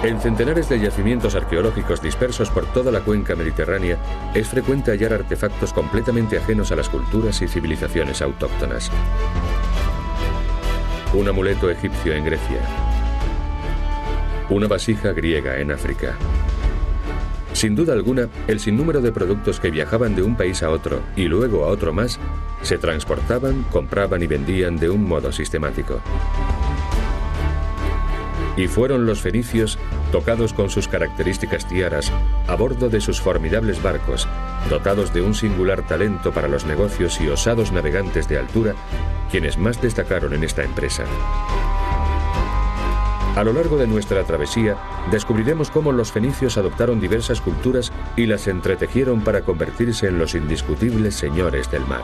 En centenares de yacimientos arqueológicos dispersos por toda la cuenca mediterránea, es frecuente hallar artefactos completamente ajenos a las culturas y civilizaciones autóctonas. Un amuleto egipcio en Grecia. Una vasija griega en África. Sin duda alguna, el sinnúmero de productos que viajaban de un país a otro y luego a otro más, se transportaban, compraban y vendían de un modo sistemático. Y fueron los fenicios, tocados con sus características tiaras, a bordo de sus formidables barcos, dotados de un singular talento para los negocios y osados navegantes de altura, quienes más destacaron en esta empresa. A lo largo de nuestra travesía, descubriremos cómo los fenicios adoptaron diversas culturas y las entretejieron para convertirse en los indiscutibles señores del mar.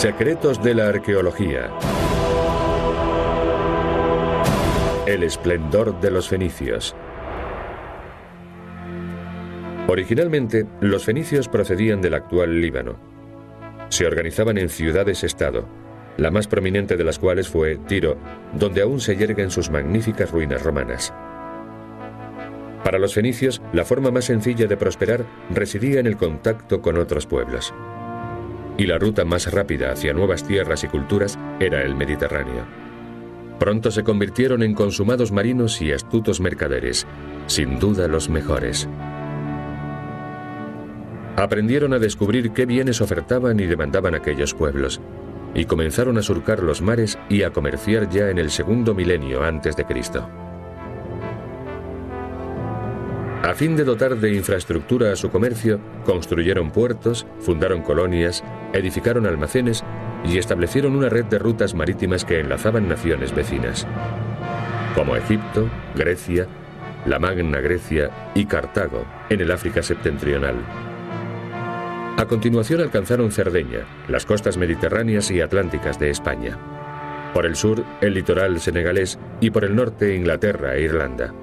Secretos de la arqueología. El esplendor de los fenicios. Originalmente, los fenicios procedían del actual Líbano. Se organizaban en ciudades-estado, la más prominente de las cuales fue Tiro, donde aún se yerguen sus magníficas ruinas romanas. Para los fenicios, la forma más sencilla de prosperar residía en el contacto con otros pueblos. Y la ruta más rápida hacia nuevas tierras y culturas era el Mediterráneo. Pronto se convirtieron en consumados marinos y astutos mercaderes, sin duda los mejores. Aprendieron a descubrir qué bienes ofertaban y demandaban aquellos pueblos, y comenzaron a surcar los mares y a comerciar ya en el segundo milenio antes de Cristo. A fin de dotar de infraestructura a su comercio, construyeron puertos, fundaron colonias, edificaron almacenes y establecieron una red de rutas marítimas que enlazaban naciones vecinas, como Egipto, Grecia, la Magna Grecia y Cartago, en el África septentrional. A continuación alcanzaron Cerdeña, las costas mediterráneas y atlánticas de España. Por el sur, el litoral senegalés y por el norte, Inglaterra e Irlanda.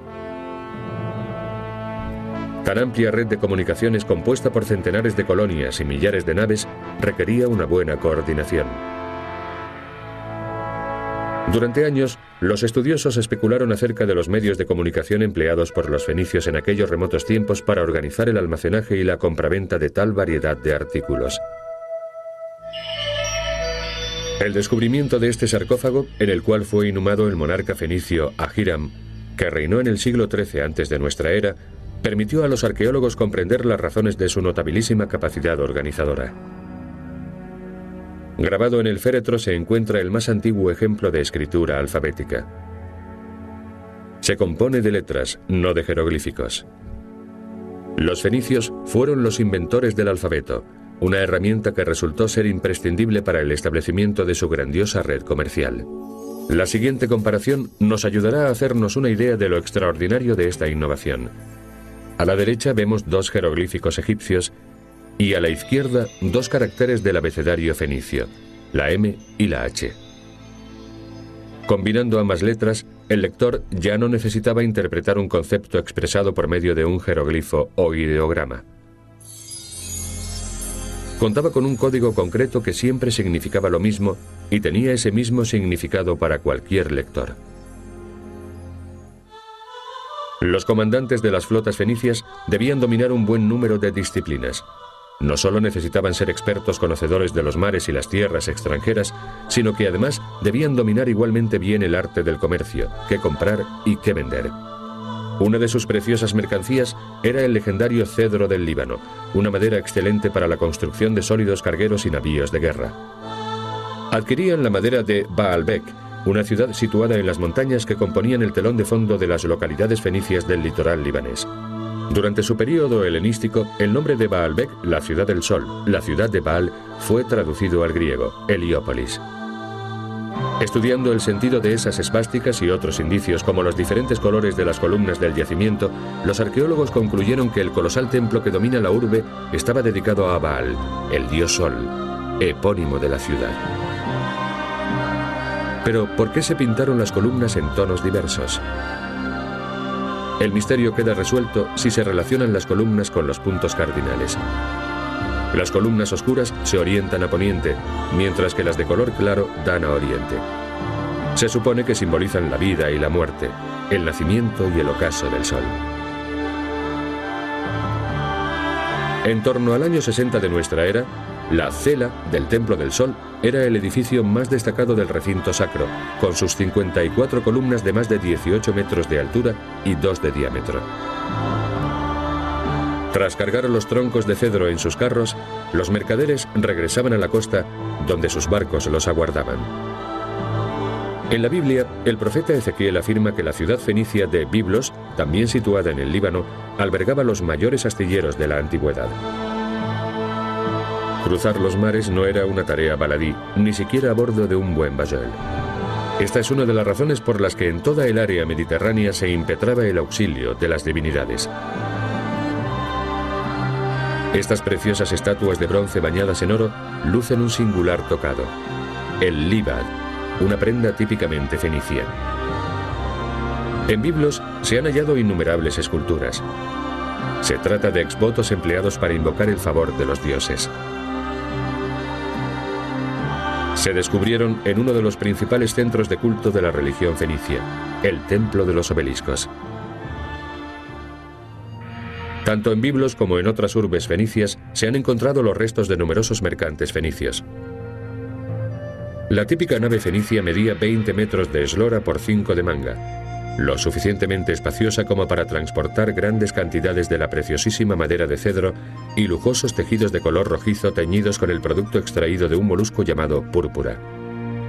Tan amplia red de comunicaciones compuesta por centenares de colonias y millares de naves requería una buena coordinación. Durante años, los estudiosos especularon acerca de los medios de comunicación empleados por los fenicios en aquellos remotos tiempos para organizar el almacenaje y la compraventa de tal variedad de artículos. El descubrimiento de este sarcófago, en el cual fue inhumado el monarca fenicio Ahiram, que reinó en el siglo XIII antes de nuestra era, permitió a los arqueólogos comprender las razones de su notabilísima capacidad organizadora. Grabado en el féretro se encuentra el más antiguo ejemplo de escritura alfabética. Se compone de letras, no de jeroglíficos. Los fenicios fueron los inventores del alfabeto, una herramienta que resultó ser imprescindible para el establecimiento de su grandiosa red comercial. La siguiente comparación nos ayudará a hacernos una idea de lo extraordinario de esta innovación. A la derecha vemos dos jeroglíficos egipcios y a la izquierda dos caracteres del abecedario fenicio, la M y la H. Combinando ambas letras, el lector ya no necesitaba interpretar un concepto expresado por medio de un jeroglifo o ideograma. Contaba con un código concreto que siempre significaba lo mismo y tenía ese mismo significado para cualquier lector. Los comandantes de las flotas fenicias debían dominar un buen número de disciplinas. No solo necesitaban ser expertos conocedores de los mares y las tierras extranjeras, sino que además debían dominar igualmente bien el arte del comercio, qué comprar y qué vender. Una de sus preciosas mercancías era el legendario cedro del Líbano, una madera excelente para la construcción de sólidos cargueros y navíos de guerra. Adquirían la madera de Baalbek, una ciudad situada en las montañas que componían el telón de fondo de las localidades fenicias del litoral libanés. Durante su período helenístico, el nombre de Baalbek, la ciudad del sol, la ciudad de Baal, fue traducido al griego, Heliópolis. Estudiando el sentido de esas esvásticas y otros indicios como los diferentes colores de las columnas del yacimiento, los arqueólogos concluyeron que el colosal templo que domina la urbe estaba dedicado a Baal, el dios Sol, epónimo de la ciudad. Pero, ¿por qué se pintaron las columnas en tonos diversos? El misterio queda resuelto si se relacionan las columnas con los puntos cardinales. Las columnas oscuras se orientan a poniente, mientras que las de color claro dan a oriente. Se supone que simbolizan la vida y la muerte, el nacimiento y el ocaso del sol. En torno al año 60 de nuestra era, la cela del Templo del Sol era el edificio más destacado del recinto sacro, con sus 54 columnas de más de 18 metros de altura y 2 de diámetro. Tras cargar los troncos de cedro en sus carros, los mercaderes regresaban a la costa, donde sus barcos los aguardaban. En la Biblia, el profeta Ezequiel afirma que la ciudad fenicia de Biblos, también situada en el Líbano, albergaba los mayores astilleros de la antigüedad. Cruzar los mares no era una tarea baladí, ni siquiera a bordo de un buen bajoel. Esta es una de las razones por las que en toda el área mediterránea se impetraba el auxilio de las divinidades. Estas preciosas estatuas de bronce bañadas en oro lucen un singular tocado, el libad, una prenda típicamente fenicia. En Biblos se han hallado innumerables esculturas. Se trata de exvotos empleados para invocar el favor de los dioses. Se descubrieron en uno de los principales centros de culto de la religión fenicia, el Templo de los Obeliscos. Tanto en Biblos como en otras urbes fenicias se han encontrado los restos de numerosos mercantes fenicios. La típica nave fenicia medía 20 metros de eslora por 5 de manga, lo suficientemente espaciosa como para transportar grandes cantidades de la preciosísima madera de cedro y lujosos tejidos de color rojizo teñidos con el producto extraído de un molusco llamado púrpura.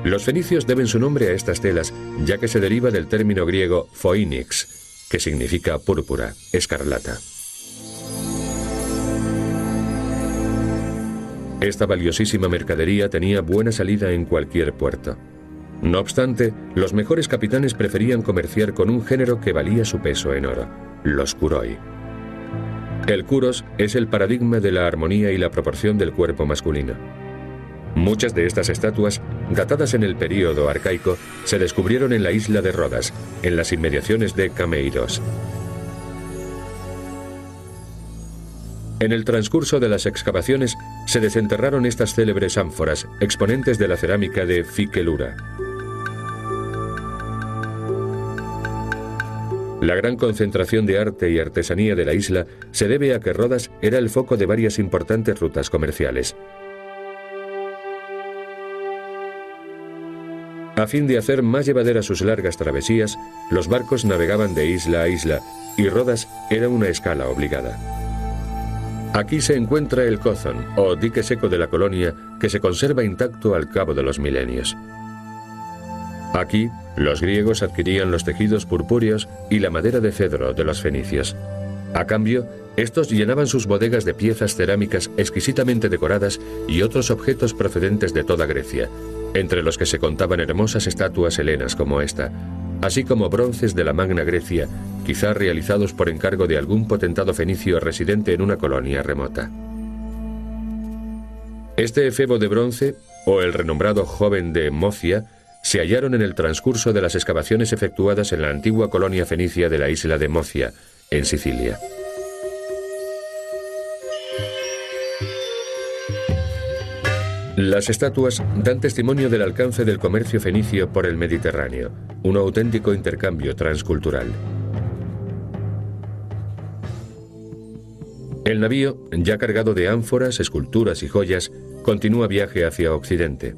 Los fenicios deben su nombre a estas telas, ya que se deriva del término griego phoenix, que significa púrpura, escarlata. Esta valiosísima mercadería tenía buena salida en cualquier puerto. No obstante, los mejores capitanes preferían comerciar con un género que valía su peso en oro, los kuroi. El kuros es el paradigma de la armonía y la proporción del cuerpo masculino. Muchas de estas estatuas, datadas en el período arcaico, se descubrieron en la isla de Rodas, en las inmediaciones de Cameiros. En el transcurso de las excavaciones se desenterraron estas célebres ánforas, exponentes de la cerámica de Fiquelura. La gran concentración de arte y artesanía de la isla se debe a que Rodas era el foco de varias importantes rutas comerciales. A fin de hacer más llevaderas sus largas travesías, los barcos navegaban de isla a isla y Rodas era una escala obligada. Aquí se encuentra el Cózon, o dique seco de la colonia, que se conserva intacto al cabo de los milenios. Aquí, los griegos adquirían los tejidos purpúreos y la madera de cedro de los fenicios. A cambio, estos llenaban sus bodegas de piezas cerámicas exquisitamente decoradas y otros objetos procedentes de toda Grecia, entre los que se contaban hermosas estatuas helenas como esta, así como bronces de la Magna Grecia, quizá realizados por encargo de algún potentado fenicio residente en una colonia remota. Este efebo de bronce, o el renombrado joven de Mocia, se hallaron en el transcurso de las excavaciones efectuadas en la antigua colonia fenicia de la isla de Mocia, en Sicilia. Las estatuas dan testimonio del alcance del comercio fenicio por el Mediterráneo, un auténtico intercambio transcultural. El navío, ya cargado de ánforas, esculturas y joyas, continúa viaje hacia Occidente.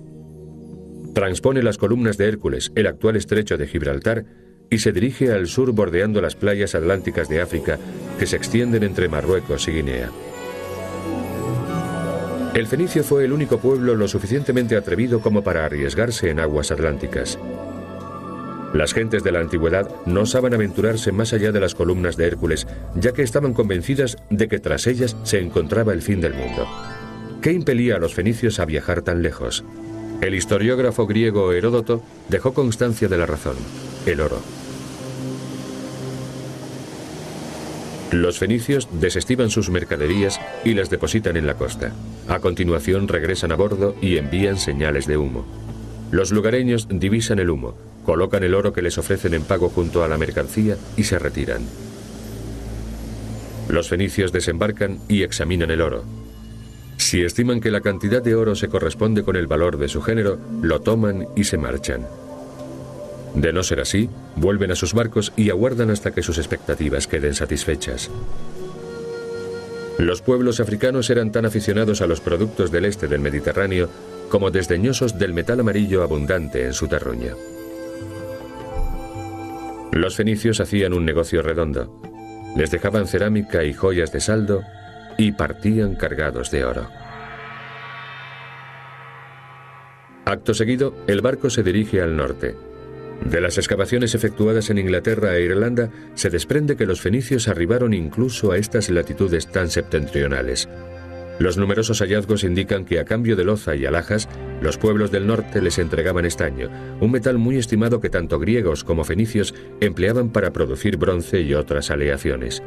Transpone las columnas de Hércules, el actual estrecho de Gibraltar, y se dirige al sur bordeando las playas atlánticas de África que se extienden entre Marruecos y Guinea. El fenicio fue el único pueblo lo suficientemente atrevido como para arriesgarse en aguas atlánticas. Las gentes de la antigüedad no osaban aventurarse más allá de las columnas de Hércules, ya que estaban convencidas de que tras ellas se encontraba el fin del mundo. ¿Qué impelía a los fenicios a viajar tan lejos? El historiógrafo griego Heródoto dejó constancia de la razón: el oro. Los fenicios desestiman sus mercaderías y las depositan en la costa. A continuación regresan a bordo y envían señales de humo. Los lugareños divisan el humo, colocan el oro que les ofrecen en pago junto a la mercancía y se retiran. Los fenicios desembarcan y examinan el oro. Si estiman que la cantidad de oro se corresponde con el valor de su género, lo toman y se marchan. De no ser así, vuelven a sus barcos y aguardan hasta que sus expectativas queden satisfechas. Los pueblos africanos eran tan aficionados a los productos del este del Mediterráneo como desdeñosos del metal amarillo abundante en su terruño. Los fenicios hacían un negocio redondo. Les dejaban cerámica y joyas de saldo y partían cargados de oro. Acto seguido, el barco se dirige al norte. De las excavaciones efectuadas en Inglaterra e Irlanda, se desprende que los fenicios arribaron incluso a estas latitudes tan septentrionales. Los numerosos hallazgos indican que a cambio de loza y alhajas, los pueblos del norte les entregaban estaño, un metal muy estimado que tanto griegos como fenicios empleaban para producir bronce y otras aleaciones.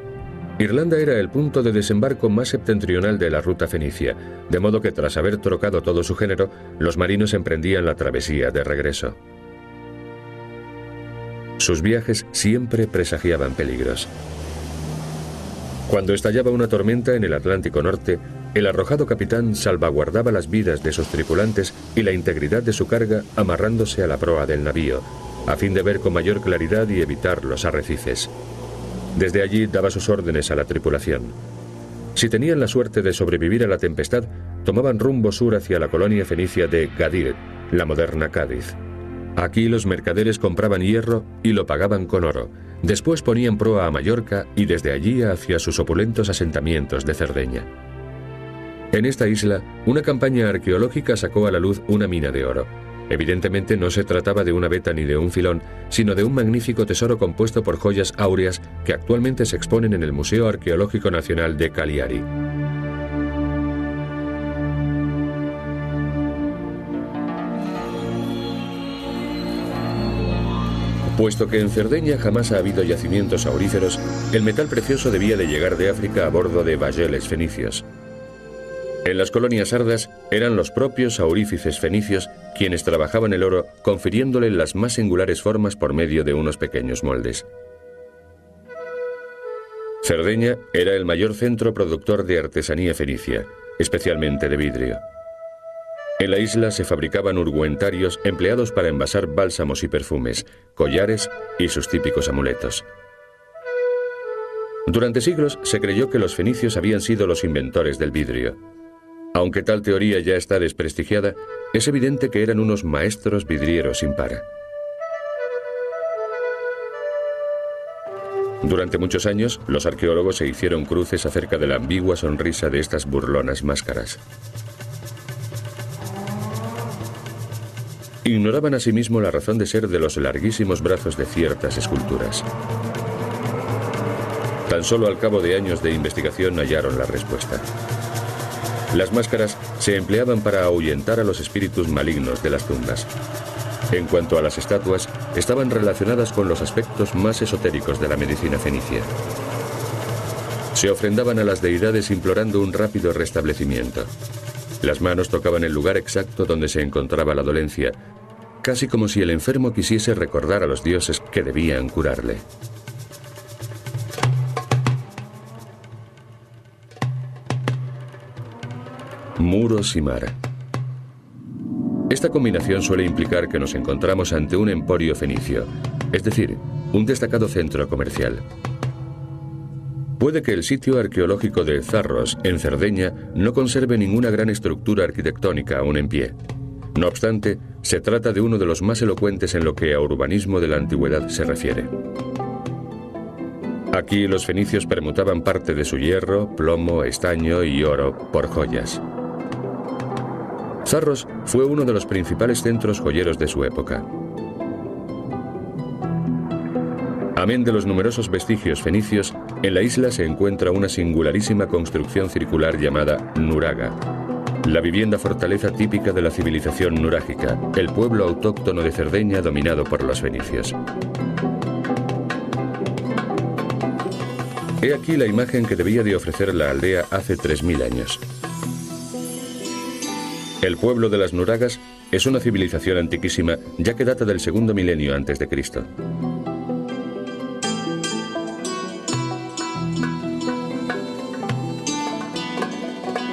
Irlanda era el punto de desembarco más septentrional de la ruta fenicia, de modo que tras haber trocado todo su género, los marinos emprendían la travesía de regreso. Sus viajes siempre presagiaban peligros. Cuando estallaba una tormenta en el Atlántico Norte, el arrojado capitán salvaguardaba las vidas de sus tripulantes y la integridad de su carga amarrándose a la proa del navío, a fin de ver con mayor claridad y evitar los arrecifes. Desde allí daba sus órdenes a la tripulación. Si tenían la suerte de sobrevivir a la tempestad, tomaban rumbo sur hacia la colonia fenicia de Gadir, la moderna Cádiz. Aquí los mercaderes compraban hierro y lo pagaban con oro. Después ponían proa a Mallorca y desde allí hacia sus opulentos asentamientos de Cerdeña. En esta isla, una campaña arqueológica sacó a la luz una mina de oro. Evidentemente no se trataba de una veta ni de un filón, sino de un magnífico tesoro compuesto por joyas áureas que actualmente se exponen en el Museo Arqueológico Nacional de Cagliari. Puesto que en Cerdeña jamás ha habido yacimientos auríferos, el metal precioso debía de llegar de África a bordo de bayeles fenicios. En las colonias sardas eran los propios aurífices fenicios quienes trabajaban el oro, confiriéndole las más singulares formas por medio de unos pequeños moldes. Cerdeña era el mayor centro productor de artesanía fenicia, especialmente de vidrio. En la isla se fabricaban ungüentarios empleados para envasar bálsamos y perfumes, collares y sus típicos amuletos. Durante siglos se creyó que los fenicios habían sido los inventores del vidrio. Aunque tal teoría ya está desprestigiada, es evidente que eran unos maestros vidrieros sin par. Durante muchos años, los arqueólogos se hicieron cruces acerca de la ambigua sonrisa de estas burlonas máscaras. Ignoraban asimismo la razón de ser de los larguísimos brazos de ciertas esculturas. Tan solo al cabo de años de investigación hallaron la respuesta. Las máscaras se empleaban para ahuyentar a los espíritus malignos de las tumbas. En cuanto a las estatuas, estaban relacionadas con los aspectos más esotéricos de la medicina fenicia. Se ofrendaban a las deidades implorando un rápido restablecimiento. Las manos tocaban el lugar exacto donde se encontraba la dolencia, casi como si el enfermo quisiese recordar a los dioses que debían curarle. Muros y mar. Esta combinación suele implicar que nos encontramos ante un emporio fenicio, es decir, un destacado centro comercial. Puede que el sitio arqueológico de Zarros, en Cerdeña, no conserve ninguna gran estructura arquitectónica aún en pie. No obstante, se trata de uno de los más elocuentes en lo que a urbanismo de la antigüedad se refiere. Aquí los fenicios permutaban parte de su hierro, plomo, estaño y oro por joyas. Zarros fue uno de los principales centros joyeros de su época. Amén de los numerosos vestigios fenicios, en la isla se encuentra una singularísima construcción circular llamada nuraga. La vivienda fortaleza típica de la civilización nurágica, el pueblo autóctono de Cerdeña dominado por los fenicios. He aquí la imagen que debía de ofrecer la aldea hace 3000 años. El pueblo de las Nuragas es una civilización antiquísima, ya que data del segundo milenio antes de Cristo.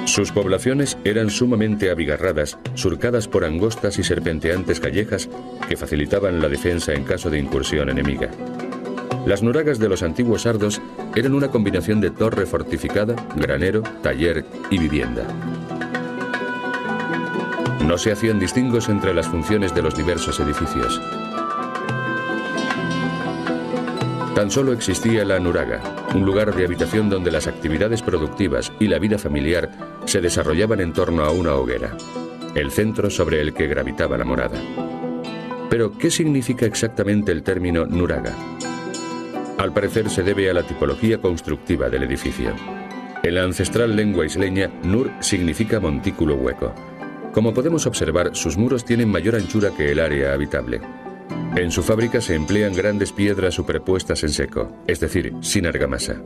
Sus poblaciones eran sumamente abigarradas, surcadas por angostas y serpenteantes callejas que facilitaban la defensa en caso de incursión enemiga. Las Nuragas de los antiguos sardos eran una combinación de torre fortificada, granero, taller y vivienda. No se hacían distingos entre las funciones de los diversos edificios. Tan solo existía la Nuraga, un lugar de habitación donde las actividades productivas y la vida familiar se desarrollaban en torno a una hoguera, el centro sobre el que gravitaba la morada. Pero, ¿qué significa exactamente el término Nuraga? Al parecer se debe a la tipología constructiva del edificio. En la ancestral lengua isleña, Nur significa montículo hueco. Como podemos observar, sus muros tienen mayor anchura que el área habitable. En su fábrica se emplean grandes piedras superpuestas en seco, es decir, sin argamasa.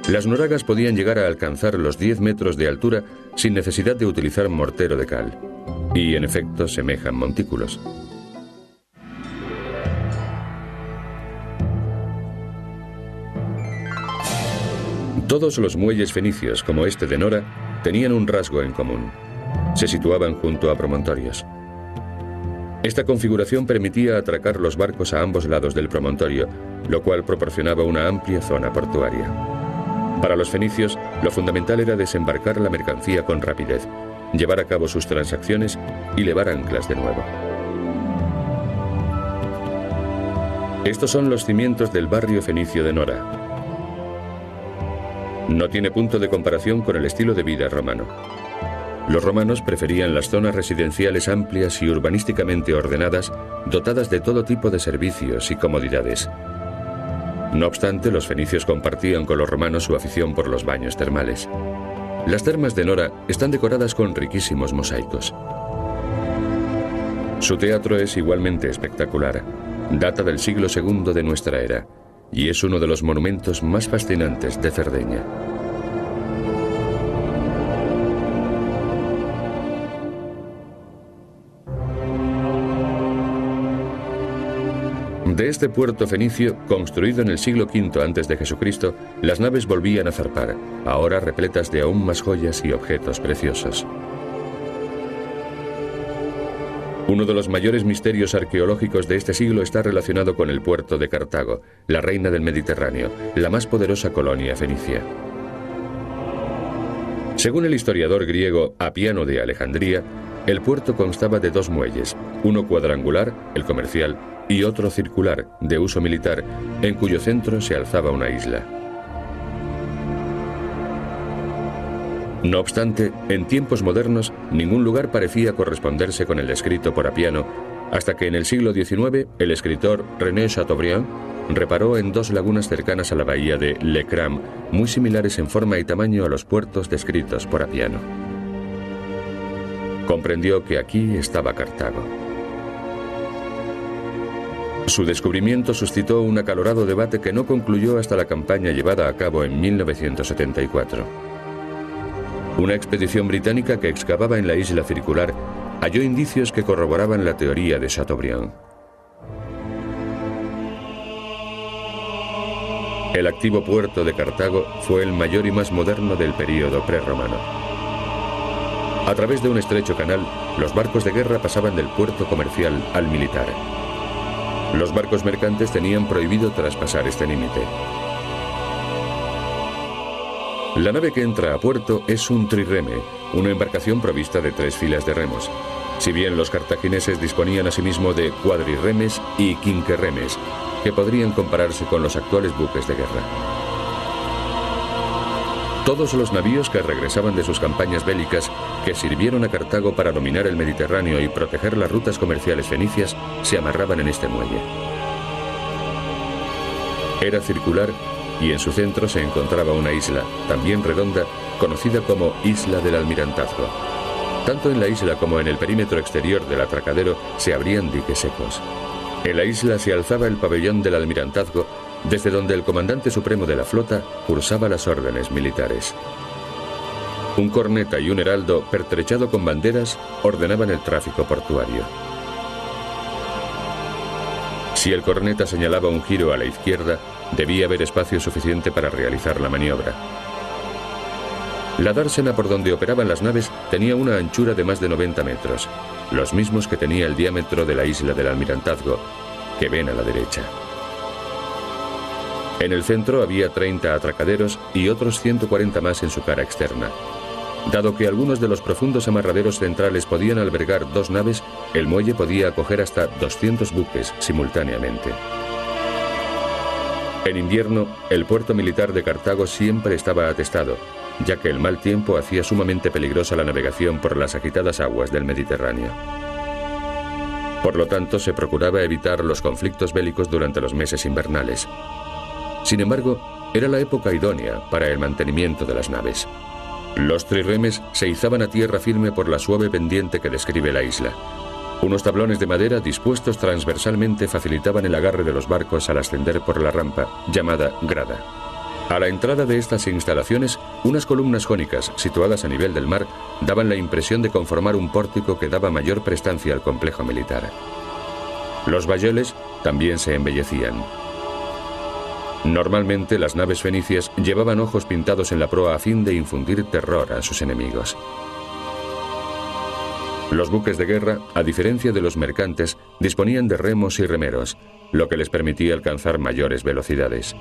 Las Nuragas podían llegar a alcanzar los 10 metros de altura sin necesidad de utilizar mortero de cal. Y en efecto semejan montículos. Todos los muelles fenicios, como este de Nora, tenían un rasgo en común. Se situaban junto a promontorios. Esta configuración permitía atracar los barcos a ambos lados del promontorio, lo cual proporcionaba una amplia zona portuaria. Para los fenicios, lo fundamental era desembarcar la mercancía con rapidez, llevar a cabo sus transacciones y levar anclas de nuevo. Estos son los cimientos del barrio fenicio de Nora. No tiene punto de comparación con el estilo de vida romano. Los romanos preferían las zonas residenciales amplias y urbanísticamente ordenadas, dotadas de todo tipo de servicios y comodidades. No obstante, los fenicios compartían con los romanos su afición por los baños termales. Las termas de Nora están decoradas con riquísimos mosaicos. Su teatro es igualmente espectacular. Data del siglo II de nuestra era y es uno de los monumentos más fascinantes de Cerdeña. De este puerto fenicio, construido en el siglo V antes de Jesucristo, las naves volvían a zarpar, ahora repletas de aún más joyas y objetos preciosos. Uno de los mayores misterios arqueológicos de este siglo está relacionado con el puerto de Cartago, la reina del Mediterráneo, la más poderosa colonia fenicia. Según el historiador griego Apiano de Alejandría, el puerto constaba de 2 muelles, uno cuadrangular, el comercial, y otro circular, de uso militar, en cuyo centro se alzaba una isla. No obstante, en tiempos modernos, ningún lugar parecía corresponderse con el descrito por Apiano, hasta que en el siglo XIX el escritor René Chateaubriand reparó en 2 lagunas cercanas a la bahía de Le Cram, muy similares en forma y tamaño a los puertos descritos por Apiano. Comprendió que aquí estaba Cartago. Su descubrimiento suscitó un acalorado debate que no concluyó hasta la campaña llevada a cabo en 1974. Una expedición británica que excavaba en la isla circular halló indicios que corroboraban la teoría de Chateaubriand. El activo puerto de Cartago fue el mayor y más moderno del período prerromano. A través de un estrecho canal, los barcos de guerra pasaban del puerto comercial al militar. Los barcos mercantes tenían prohibido traspasar este límite. La nave que entra a puerto es un trireme, una embarcación provista de 3 filas de remos. Si bien los cartagineses disponían asimismo de cuadrirremes y quinquerremes, que podrían compararse con los actuales buques de guerra. Todos los navíos que regresaban de sus campañas bélicas, que sirvieron a Cartago para dominar el Mediterráneo y proteger las rutas comerciales fenicias, se amarraban en este muelle. Era circular y en su centro se encontraba una isla, también redonda, conocida como Isla del Almirantazgo. Tanto en la isla como en el perímetro exterior del atracadero se abrían diques secos. En la isla se alzaba el pabellón del almirantazgo, desde donde el comandante supremo de la flota cursaba las órdenes militares. Un corneta y un heraldo, pertrechado con banderas, ordenaban el tráfico portuario. Si el corneta señalaba un giro a la izquierda, debía haber espacio suficiente para realizar la maniobra. La dársena por donde operaban las naves tenía una anchura de más de 90 metros, los mismos que tenía el diámetro de la isla del almirantazgo, que ven a la derecha. En el centro había 30 atracaderos y otros 140 más en su cara externa. Dado que algunos de los profundos amarraderos centrales podían albergar 2 naves, el muelle podía acoger hasta 200 buques simultáneamente. En invierno, el puerto militar de Cartago siempre estaba atestado, ya que el mal tiempo hacía sumamente peligrosa la navegación por las agitadas aguas del Mediterráneo. Por lo tanto, se procuraba evitar los conflictos bélicos durante los meses invernales. Sin embargo, era la época idónea para el mantenimiento de las naves. Los trirremes se izaban a tierra firme por la suave pendiente que describe la isla. Unos tablones de madera dispuestos transversalmente facilitaban el agarre de los barcos al ascender por la rampa, llamada grada. A la entrada de estas instalaciones, unas columnas jónicas situadas a nivel del mar daban la impresión de conformar un pórtico que daba mayor prestancia al complejo militar. Los bayoles también se embellecían. Normalmente las naves fenicias llevaban ojos pintados en la proa a fin de infundir terror a sus enemigos. Los buques de guerra, a diferencia de los mercantes, disponían de remos y remeros, lo que les permitía alcanzar mayores velocidades.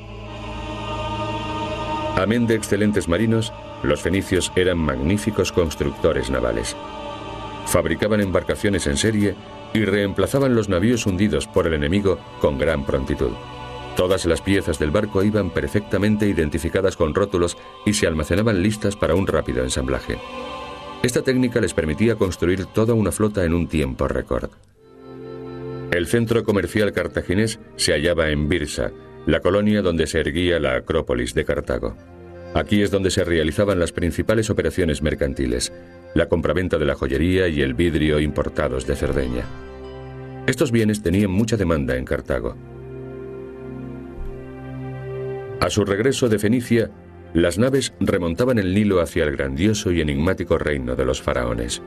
Amén de excelentes marinos, los fenicios eran magníficos constructores navales. Fabricaban embarcaciones en serie y reemplazaban los navíos hundidos por el enemigo con gran prontitud. Todas las piezas del barco iban perfectamente identificadas con rótulos y se almacenaban listas para un rápido ensamblaje. Esta técnica les permitía construir toda una flota en un tiempo récord. El centro comercial cartaginés se hallaba en Byrsa, la colonia donde se erguía la Acrópolis de Cartago. Aquí es donde se realizaban las principales operaciones mercantiles, la compraventa de la joyería y el vidrio importados de Cerdeña. Estos bienes tenían mucha demanda en Cartago. A su regreso de Fenicia, las naves remontaban el Nilo hacia el grandioso y enigmático reino de los faraones.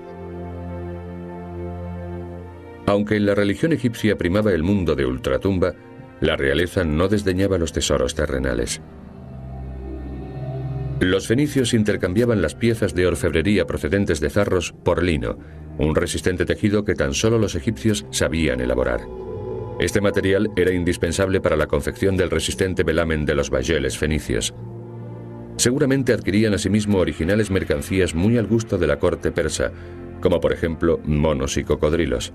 Aunque en la religión egipcia primaba el mundo de ultratumba, la realeza no desdeñaba los tesoros terrenales. Los fenicios intercambiaban las piezas de orfebrería procedentes de Zarros por lino, un resistente tejido que tan solo los egipcios sabían elaborar. Este material era indispensable para la confección del resistente velamen de los bayeles fenicios. Seguramente adquirían asimismo originales mercancías muy al gusto de la corte persa, como por ejemplo monos y cocodrilos.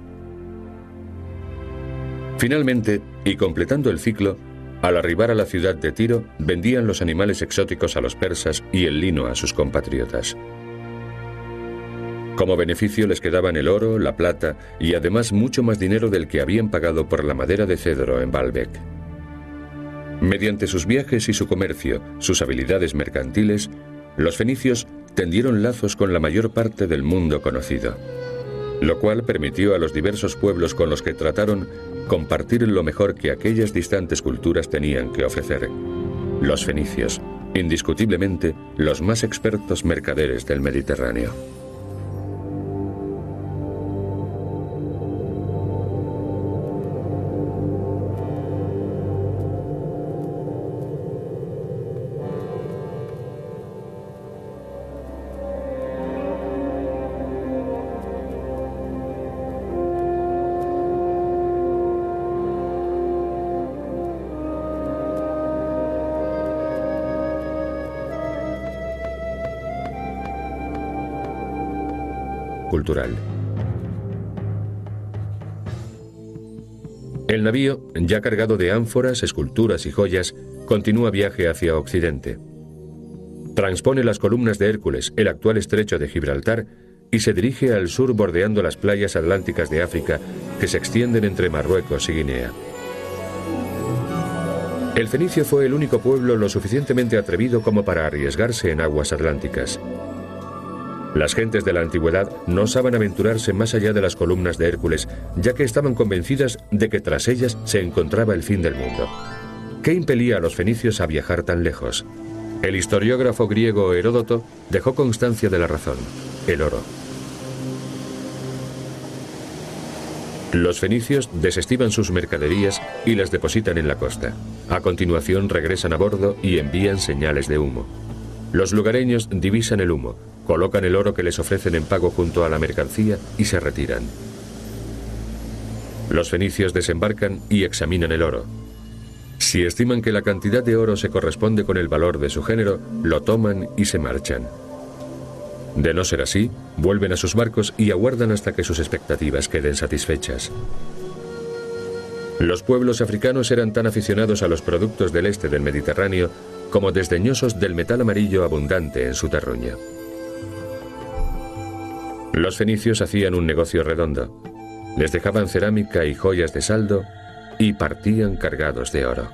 Finalmente, y completando el ciclo, al arribar a la ciudad de Tiro, vendían los animales exóticos a los persas y el lino a sus compatriotas. Como beneficio les quedaban el oro, la plata y además mucho más dinero del que habían pagado por la madera de cedro en Baalbek. Mediante sus viajes y su comercio, sus habilidades mercantiles, los fenicios tendieron lazos con la mayor parte del mundo conocido, lo cual permitió a los diversos pueblos con los que trataron compartir lo mejor que aquellas distantes culturas tenían que ofrecer. Los fenicios, indiscutiblemente los más expertos mercaderes del Mediterráneo. Cultural. El navío, ya cargado de ánforas, esculturas y joyas, continúa viaje hacia Occidente. Transpone las columnas de Hércules, el actual estrecho de Gibraltar, y se dirige al sur bordeando las playas atlánticas de África que se extienden entre Marruecos y Guinea. El fenicio fue el único pueblo lo suficientemente atrevido como para arriesgarse en aguas atlánticas. Las gentes de la antigüedad no osaban aventurarse más allá de las columnas de Hércules, ya que estaban convencidas de que tras ellas se encontraba el fin del mundo. ¿Qué impelía a los fenicios a viajar tan lejos? El historiógrafo griego Heródoto dejó constancia de la razón: el oro. Los fenicios desestiman sus mercaderías y las depositan en la costa. A continuación regresan a bordo y envían señales de humo. Los lugareños divisan el humo, colocan el oro que les ofrecen en pago junto a la mercancía y se retiran. Los fenicios desembarcan y examinan el oro. Si estiman que la cantidad de oro se corresponde con el valor de su género, lo toman y se marchan. De no ser así, vuelven a sus barcos y aguardan hasta que sus expectativas queden satisfechas. Los pueblos africanos eran tan aficionados a los productos del este del Mediterráneo como desdeñosos del metal amarillo abundante en su terruño. Los fenicios hacían un negocio redondo. Les dejaban cerámica y joyas de saldo y partían cargados de oro.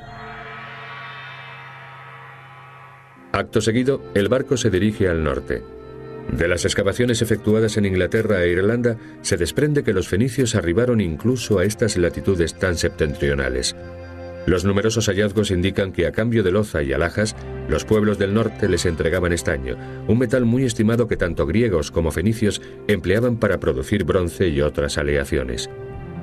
Acto seguido, el barco se dirige al norte. De las excavaciones efectuadas en Inglaterra e Irlanda, se desprende que los fenicios arribaron incluso a estas latitudes tan septentrionales. Los numerosos hallazgos indican que a cambio de loza y alhajas, los pueblos del norte les entregaban estaño, un metal muy estimado que tanto griegos como fenicios empleaban para producir bronce y otras aleaciones.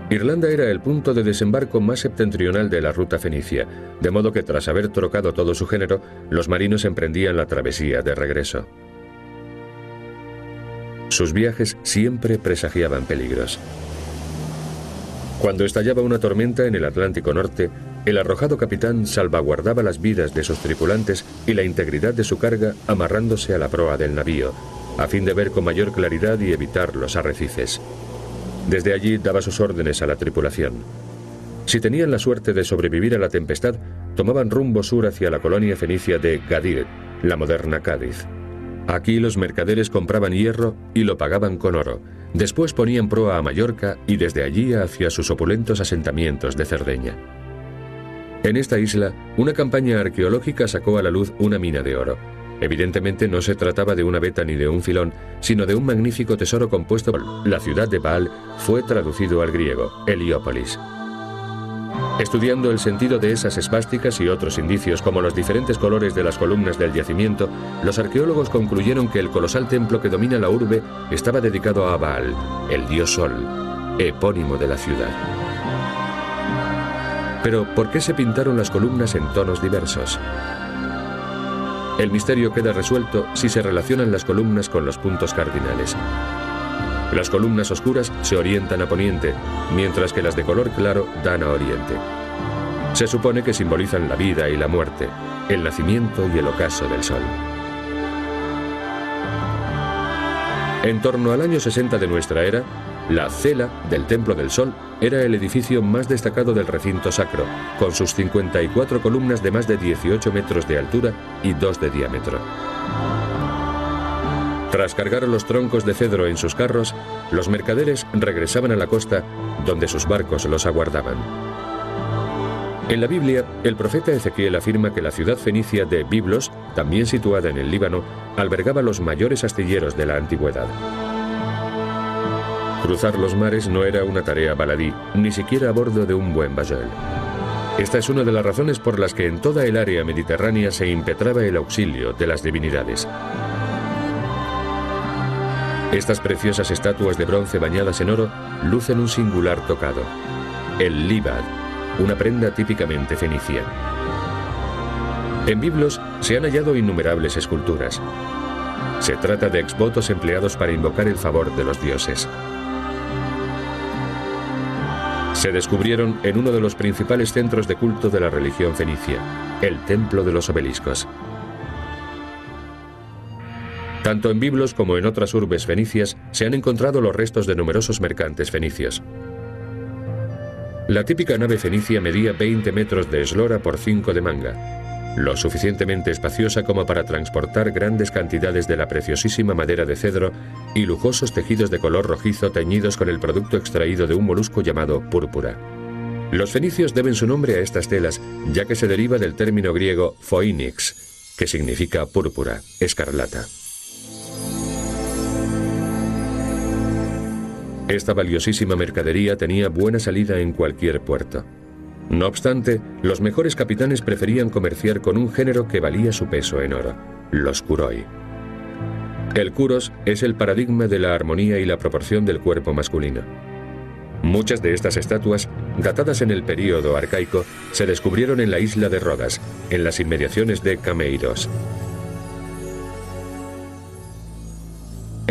Irlanda era el punto de desembarco más septentrional de la ruta fenicia, de modo que tras haber trocado todo su género, los marinos emprendían la travesía de regreso. Sus viajes siempre presagiaban peligros. Cuando estallaba una tormenta en el Atlántico Norte, el arrojado capitán salvaguardaba las vidas de sus tripulantes y la integridad de su carga amarrándose a la proa del navío, a fin de ver con mayor claridad y evitar los arrecifes. Desde allí daba sus órdenes a la tripulación. Si tenían la suerte de sobrevivir a la tempestad, tomaban rumbo sur hacia la colonia fenicia de Gadir, la moderna Cádiz. Aquí los mercaderes compraban hierro y lo pagaban con oro. Después ponían proa a Mallorca y desde allí hacia sus opulentos asentamientos de Cerdeña. En esta isla, una campaña arqueológica sacó a la luz una mina de oro. Evidentemente no se trataba de una veta ni de un filón, sino de un magnífico tesoro compuesto por la ciudad de Baal fue traducido al griego, Heliópolis. Estudiando el sentido de esas esvásticas y otros indicios como los diferentes colores de las columnas del yacimiento, los arqueólogos concluyeron que el colosal templo que domina la urbe estaba dedicado a Baal, el dios Sol, epónimo de la ciudad. Pero, ¿por qué se pintaron las columnas en tonos diversos? El misterio queda resuelto si se relacionan las columnas con los puntos cardinales. Las columnas oscuras se orientan a poniente, mientras que las de color claro dan a oriente. Se supone que simbolizan la vida y la muerte, el nacimiento y el ocaso del sol. En torno al año 60 de nuestra era, la cela del Templo del Sol era el edificio más destacado del recinto sacro, con sus 54 columnas de más de 18 metros de altura y 2 de diámetro. Tras cargar los troncos de cedro en sus carros, los mercaderes regresaban a la costa, donde sus barcos los aguardaban. En la Biblia, el profeta Ezequiel afirma que la ciudad fenicia de Biblos, también situada en el Líbano, albergaba los mayores astilleros de la antigüedad. Cruzar los mares no era una tarea baladí, ni siquiera a bordo de un buen bajoel. Esta es una de las razones por las que en toda el área mediterránea se impetraba el auxilio de las divinidades. Estas preciosas estatuas de bronce bañadas en oro lucen un singular tocado, el libad, una prenda típicamente fenicia. En Biblos se han hallado innumerables esculturas. Se trata de exvotos empleados para invocar el favor de los dioses. Se descubrieron en uno de los principales centros de culto de la religión fenicia, el Templo de los Obeliscos. Tanto en Biblos como en otras urbes fenicias se han encontrado los restos de numerosos mercantes fenicios. La típica nave fenicia medía 20 metros de eslora por 5 de manga, lo suficientemente espaciosa como para transportar grandes cantidades de la preciosísima madera de cedro y lujosos tejidos de color rojizo teñidos con el producto extraído de un molusco llamado púrpura. Los fenicios deben su nombre a estas telas, ya que se deriva del término griego phoenix, que significa púrpura, escarlata. Esta valiosísima mercadería tenía buena salida en cualquier puerto. No obstante, los mejores capitanes preferían comerciar con un género que valía su peso en oro, los kuroi. El kuros es el paradigma de la armonía y la proporción del cuerpo masculino. Muchas de estas estatuas, datadas en el período arcaico, se descubrieron en la isla de Rodas, en las inmediaciones de Cameiros.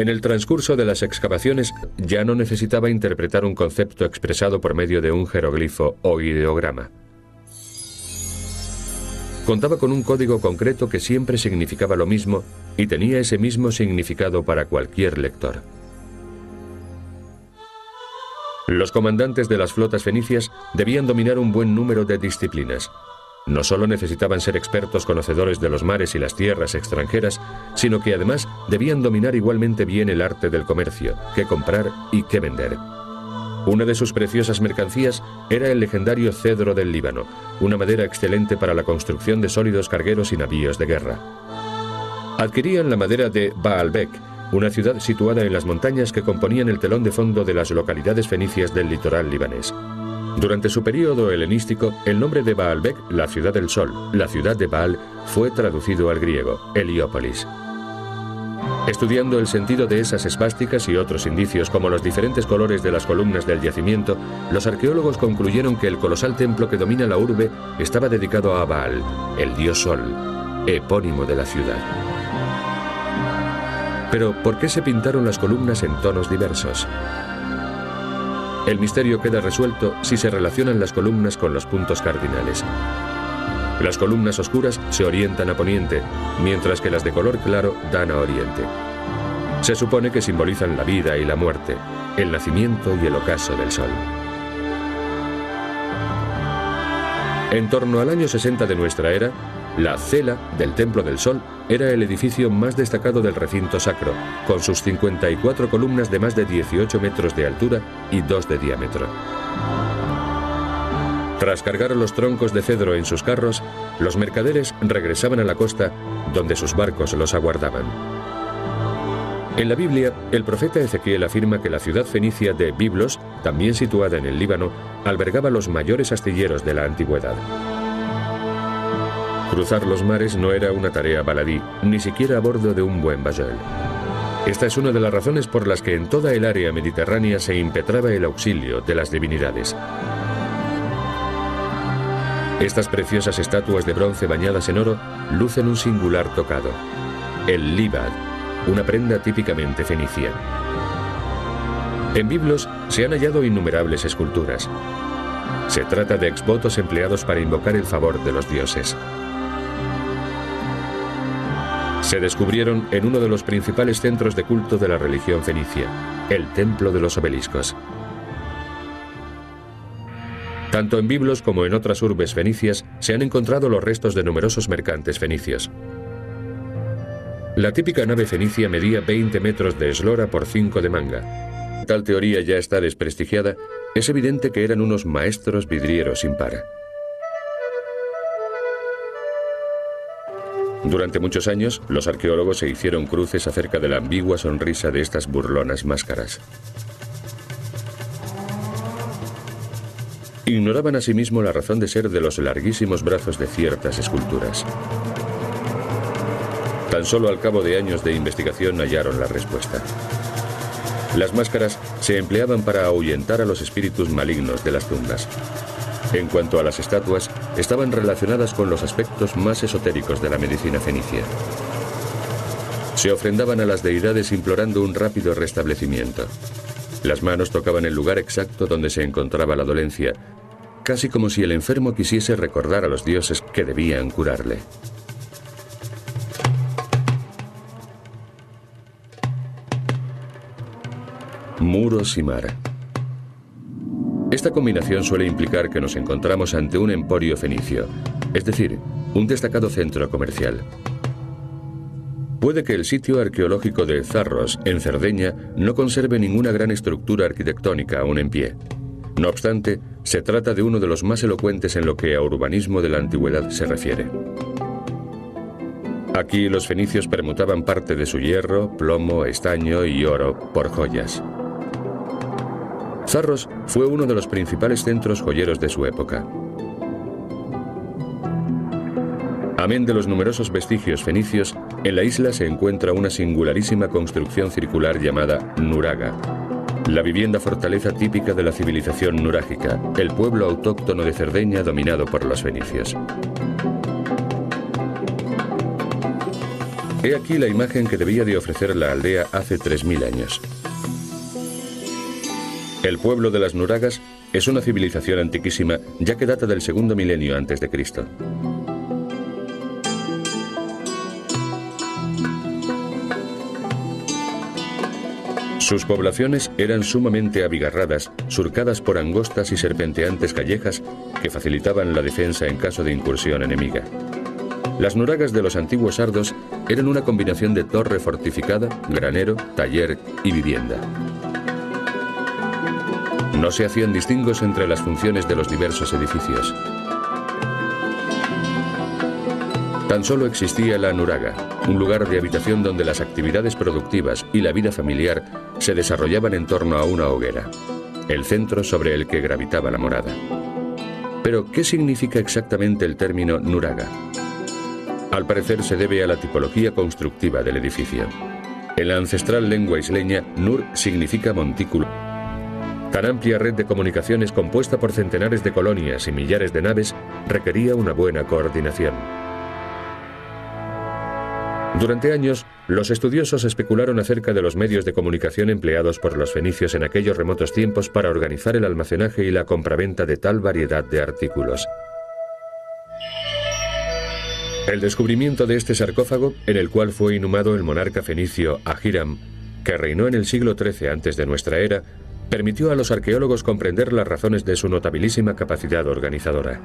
En el transcurso de las excavaciones ya no necesitaba interpretar un concepto expresado por medio de un jeroglifo o ideograma. Contaba con un código concreto que siempre significaba lo mismo y tenía ese mismo significado para cualquier lector. Los comandantes de las flotas fenicias debían dominar un buen número de disciplinas. No solo necesitaban ser expertos conocedores de los mares y las tierras extranjeras, sino que además debían dominar igualmente bien el arte del comercio, qué comprar y qué vender. Una de sus preciosas mercancías era el legendario cedro del Líbano, una madera excelente para la construcción de sólidos cargueros y navíos de guerra. Adquirían la madera de Baalbek, una ciudad situada en las montañas que componían el telón de fondo de las localidades fenicias del litoral libanés. Durante su período helenístico, el nombre de Baalbek, la ciudad del sol, la ciudad de Baal, fue traducido al griego, Heliópolis. Estudiando el sentido de esas esvásticas y otros indicios como los diferentes colores de las columnas del yacimiento, los arqueólogos concluyeron que el colosal templo que domina la urbe estaba dedicado a Baal, el dios sol, epónimo de la ciudad. Pero, ¿por qué se pintaron las columnas en tonos diversos? El misterio queda resuelto si se relacionan las columnas con los puntos cardinales. Las columnas oscuras se orientan a poniente, mientras que las de color claro dan a oriente. Se supone que simbolizan la vida y la muerte, el nacimiento y el ocaso del sol. En torno al año 60 de nuestra era, la cela del Templo del Sol era el edificio más destacado del recinto sacro, con sus 54 columnas de más de 18 metros de altura y 2 de diámetro. Tras cargar los troncos de cedro en sus carros, los mercaderes regresaban a la costa, donde sus barcos los aguardaban. En la Biblia, el profeta Ezequiel afirma que la ciudad fenicia de Biblos, también situada en el Líbano, albergaba los mayores astilleros de la antigüedad. Cruzar los mares no era una tarea baladí, ni siquiera a bordo de un buen bayol. Esta es una de las razones por las que en toda el área mediterránea se impetraba el auxilio de las divinidades. Estas preciosas estatuas de bronce bañadas en oro lucen un singular tocado, el libad, una prenda típicamente fenicia. En Biblos se han hallado innumerables esculturas. Se trata de exvotos empleados para invocar el favor de los dioses. Se descubrieron en uno de los principales centros de culto de la religión fenicia, el Templo de los Obeliscos. Tanto en Biblos como en otras urbes fenicias se han encontrado los restos de numerosos mercantes fenicios. La típica nave fenicia medía 20 metros de eslora por 5 de manga. Tal teoría ya está desprestigiada, es evidente que eran unos maestros vidrieros sin par. Durante muchos años, los arqueólogos se hicieron cruces acerca de la ambigua sonrisa de estas burlonas máscaras. Ignoraban asimismo la razón de ser de los larguísimos brazos de ciertas esculturas. Tan solo al cabo de años de investigación hallaron la respuesta. Las máscaras se empleaban para ahuyentar a los espíritus malignos de las tumbas. En cuanto a las estatuas, estaban relacionadas con los aspectos más esotéricos de la medicina fenicia. Se ofrendaban a las deidades implorando un rápido restablecimiento. Las manos tocaban el lugar exacto donde se encontraba la dolencia, casi como si el enfermo quisiese recordar a los dioses que debían curarle. Muros y mar. Esta combinación suele implicar que nos encontramos ante un emporio fenicio, es decir, un destacado centro comercial. Puede que el sitio arqueológico de Zarros, en Cerdeña, no conserve ninguna gran estructura arquitectónica aún en pie. No obstante, se trata de uno de los más elocuentes en lo que a urbanismo de la antigüedad se refiere. Aquí los fenicios permutaban parte de su hierro, plomo, estaño y oro por joyas. Zarros fue uno de los principales centros joyeros de su época. Amén de los numerosos vestigios fenicios, en la isla se encuentra una singularísima construcción circular llamada nuraga, la vivienda fortaleza típica de la civilización nurágica, el pueblo autóctono de Cerdeña dominado por los fenicios. He aquí la imagen que debía de ofrecer la aldea hace 3000 años. El pueblo de las nuragas es una civilización antiquísima, ya que data del segundo milenio antes de Cristo. Sus poblaciones eran sumamente abigarradas, surcadas por angostas y serpenteantes callejas que facilitaban la defensa en caso de incursión enemiga. Las nuragas de los antiguos sardos eran una combinación de torre fortificada, granero, taller y vivienda. No se hacían distingos entre las funciones de los diversos edificios. Tan solo existía la nuraga, un lugar de habitación donde las actividades productivas y la vida familiar se desarrollaban en torno a una hoguera, el centro sobre el que gravitaba la morada. Pero, ¿qué significa exactamente el término nuraga? Al parecer se debe a la tipología constructiva del edificio. En la ancestral lengua isleña, nur significa montículo. Tan amplia red de comunicaciones compuesta por centenares de colonias y millares de naves requería una buena coordinación. Durante años, los estudiosos especularon acerca de los medios de comunicación empleados por los fenicios en aquellos remotos tiempos para organizar el almacenaje y la compraventa de tal variedad de artículos. El descubrimiento de este sarcófago, en el cual fue inhumado el monarca fenicio Ahiram, que reinó en el siglo XIII antes de nuestra era, permitió a los arqueólogos comprender las razones de su notabilísima capacidad organizadora.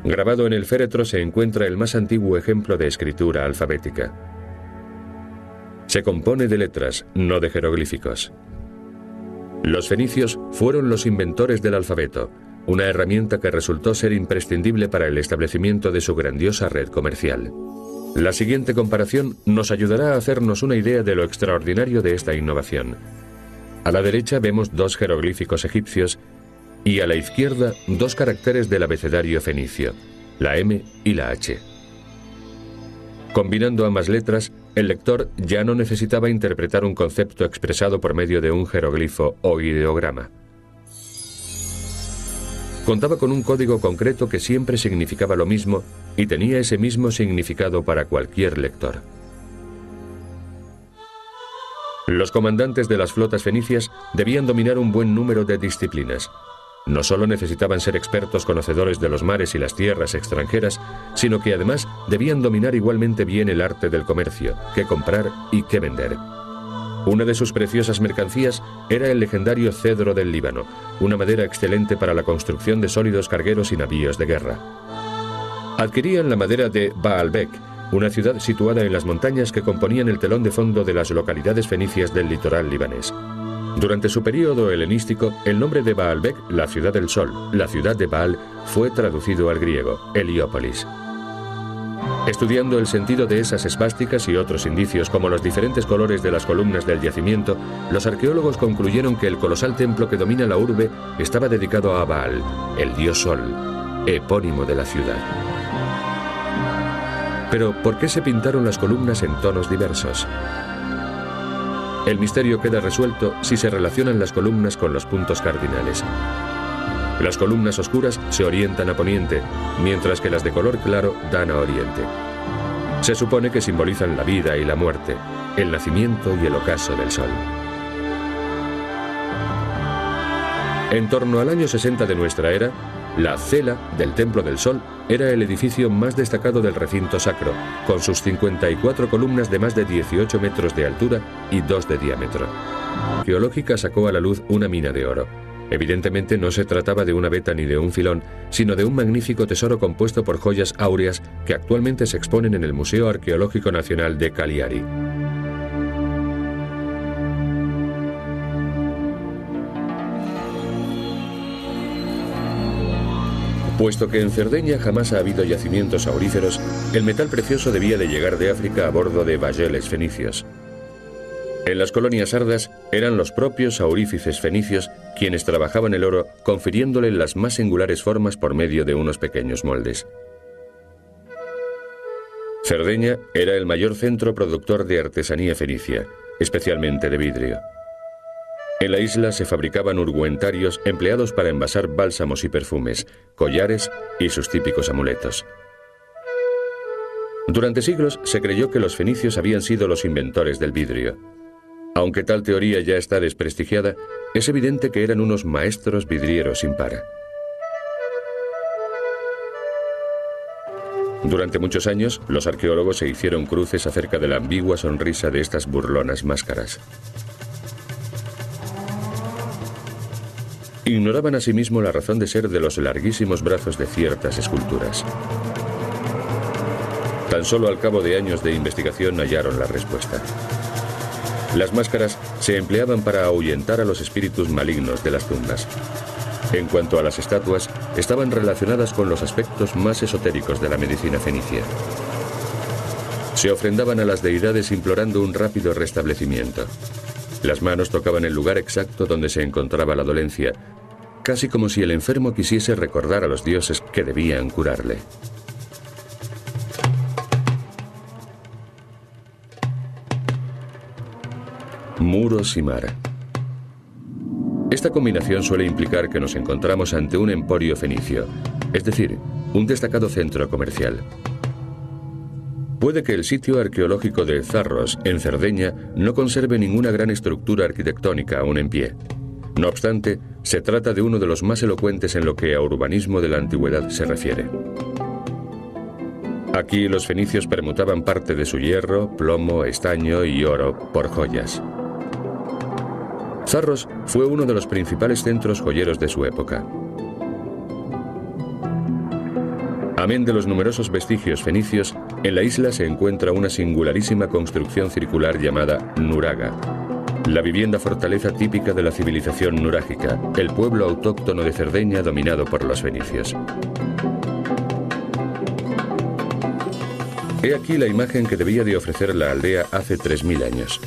Grabado en el féretro se encuentra el más antiguo ejemplo de escritura alfabética. Se compone de letras, no de jeroglíficos. Los fenicios fueron los inventores del alfabeto, una herramienta que resultó ser imprescindible para el establecimiento de su grandiosa red comercial. La siguiente comparación nos ayudará a hacernos una idea de lo extraordinario de esta innovación. A la derecha vemos dos jeroglíficos egipcios y a la izquierda dos caracteres del abecedario fenicio, la M y la H. Combinando ambas letras, el lector ya no necesitaba interpretar un concepto expresado por medio de un jeroglifo o ideograma. Contaba con un código concreto que siempre significaba lo mismo y tenía ese mismo significado para cualquier lector. Los comandantes de las flotas fenicias debían dominar un buen número de disciplinas. No solo necesitaban ser expertos conocedores de los mares y las tierras extranjeras, sino que además debían dominar igualmente bien el arte del comercio, qué comprar y qué vender. Una de sus preciosas mercancías era el legendario cedro del Líbano, una madera excelente para la construcción de sólidos cargueros y navíos de guerra. Adquirían la madera de Baalbek, una ciudad situada en las montañas que componían el telón de fondo de las localidades fenicias del litoral libanés. Durante su período helenístico, el nombre de Baalbek, la ciudad del sol, la ciudad de Baal, fue traducido al griego, Heliópolis. Estudiando el sentido de esas esvásticas y otros indicios como los diferentes colores de las columnas del yacimiento, los arqueólogos concluyeron que el colosal templo que domina la urbe estaba dedicado a Baal, el dios sol, epónimo de la ciudad. Pero, ¿por qué se pintaron las columnas en tonos diversos? El misterio queda resuelto si se relacionan las columnas con los puntos cardinales. Las columnas oscuras se orientan a poniente, mientras que las de color claro dan a oriente. Se supone que simbolizan la vida y la muerte, el nacimiento y el ocaso del sol. En torno al año 60 de nuestra era, la cela del Templo del Sol era el edificio más destacado del recinto sacro, con sus 54 columnas de más de 18 metros de altura y 2 de diámetro. La arqueológica sacó a la luz una mina de oro. Evidentemente no se trataba de una veta ni de un filón, sino de un magnífico tesoro compuesto por joyas áureas que actualmente se exponen en el Museo Arqueológico Nacional de Cagliari. Puesto que en Cerdeña jamás ha habido yacimientos auríferos, el metal precioso debía de llegar de África a bordo de bayeles fenicios. En las colonias sardas eran los propios aurífices fenicios quienes trabajaban el oro, confiriéndole las más singulares formas por medio de unos pequeños moldes. Cerdeña era el mayor centro productor de artesanía fenicia, especialmente de vidrio. En la isla se fabricaban ungüentarios empleados para envasar bálsamos y perfumes, collares y sus típicos amuletos. Durante siglos se creyó que los fenicios habían sido los inventores del vidrio. Aunque tal teoría ya está desprestigiada, es evidente que eran unos maestros vidrieros sin par. Durante muchos años, los arqueólogos se hicieron cruces acerca de la ambigua sonrisa de estas burlonas máscaras. Ignoraban asimismo la razón de ser de los larguísimos brazos de ciertas esculturas. Tan solo al cabo de años de investigación hallaron la respuesta. Las máscaras se empleaban para ahuyentar a los espíritus malignos de las tumbas. En cuanto a las estatuas, estaban relacionadas con los aspectos más esotéricos de la medicina fenicia. Se ofrendaban a las deidades implorando un rápido restablecimiento. Las manos tocaban el lugar exacto donde se encontraba la dolencia, casi como si el enfermo quisiese recordar a los dioses que debían curarle. Muros y mar. Esta combinación suele implicar que nos encontramos ante un emporio fenicio, es decir, un destacado centro comercial. Puede que el sitio arqueológico de Zarros, en Cerdeña, no conserve ninguna gran estructura arquitectónica aún en pie. No obstante, se trata de uno de los más elocuentes en lo que a urbanismo de la antigüedad se refiere. Aquí los fenicios permutaban parte de su hierro, plomo, estaño y oro por joyas. Zarros fue uno de los principales centros joyeros de su época. Amén de los numerosos vestigios fenicios, en la isla se encuentra una singularísima construcción circular llamada nuraga, la vivienda fortaleza típica de la civilización nurágica, el pueblo autóctono de Cerdeña dominado por los fenicios. He aquí la imagen que debía de ofrecer la aldea hace 3000 años.